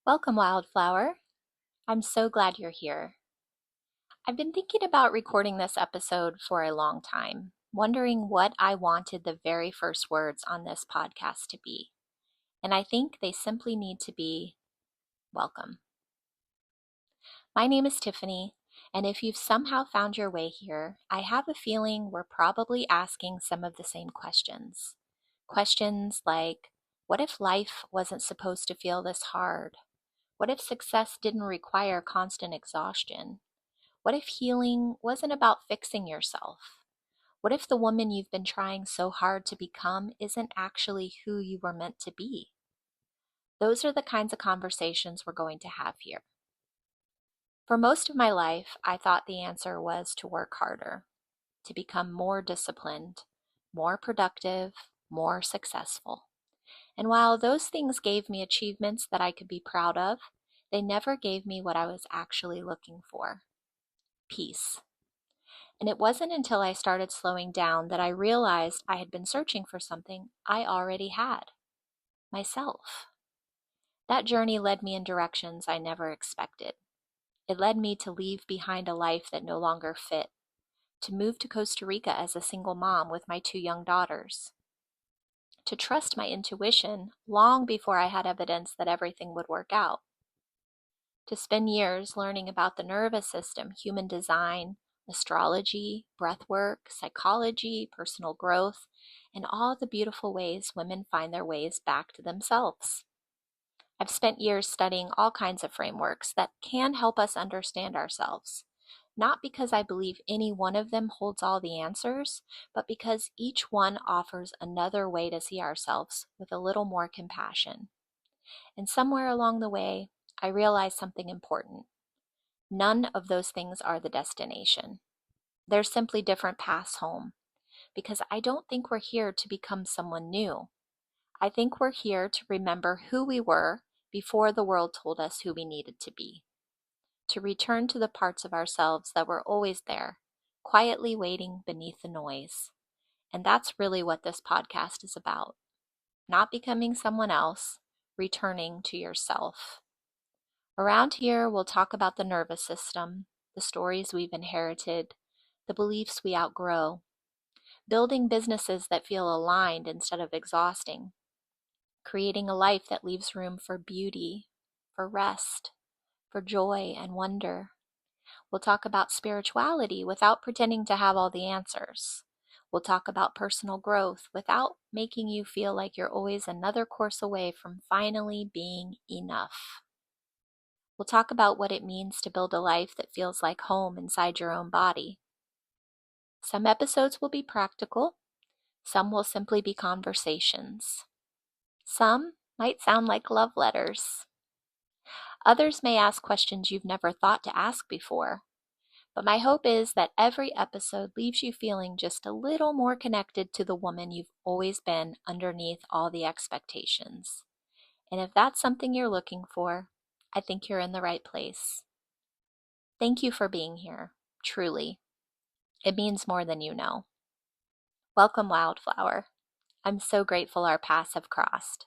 Welcome, Wildflower. I'm so glad you're here. I've been thinking about recording this episode for a long time, wondering what I wanted the very first words on this podcast to be. And I think they simply need to be welcome. My name is Tiffany, and if you've somehow found your way here, I have a feeling we're probably asking some of the same questions. Questions like, what if life wasn't supposed to feel this hard? What if success didn't require constant exhaustion? What if healing wasn't about fixing yourself? What if the woman you've been trying so hard to become isn't actually who you were meant to be? Those are the kinds of conversations we're going to have here. For most of my life, I thought the answer was to work harder, to become more disciplined, more productive, more successful. And while those things gave me achievements that I could be proud of, they never gave me what I was actually looking for: peace. And it wasn't until I started slowing down that I realized I had been searching for something I already had: myself. That journey led me in directions I never expected. It led me to leave behind a life that no longer fit, to move to Costa Rica as a single mom with my two young daughters, to trust my intuition long before I had evidence that everything would work out, to spend years learning about the nervous system, human design, astrology, breathwork, psychology, personal growth, and all the beautiful ways women find their ways back to themselves. I've spent years studying all kinds of frameworks that can help us understand ourselves, not because I believe any one of them holds all the answers, but because each one offers another way to see ourselves with a little more compassion. And somewhere along the way, I realized something important. None of those things are the destination. They're simply different paths home, because I don't think we're here to become someone new. I think we're here to remember who we were before the world told us who we needed to be, to return to the parts of ourselves that were always there, quietly waiting beneath the noise. And that's really what this podcast is about: not becoming someone else, returning to yourself. Around here, we'll talk about the nervous system, the stories we've inherited, the beliefs we outgrow, building businesses that feel aligned instead of exhausting, creating a life that leaves room for beauty, for rest, for joy and wonder. We'll talk about spirituality without pretending to have all the answers. We'll talk about personal growth without making you feel like you're always another course away from finally being enough. We'll talk about what it means to build a life that feels like home inside your own body. Some episodes will be practical, some will simply be conversations. Some might sound like love letters. Others may ask questions you've never thought to ask before. But my hope is that every episode leaves you feeling just a little more connected to the woman you've always been underneath all the expectations. And if that's something you're looking for, I think you're in the right place. Thank you for being here, truly. It means more than you know. Welcome, Wildflower. I'm so grateful our paths have crossed.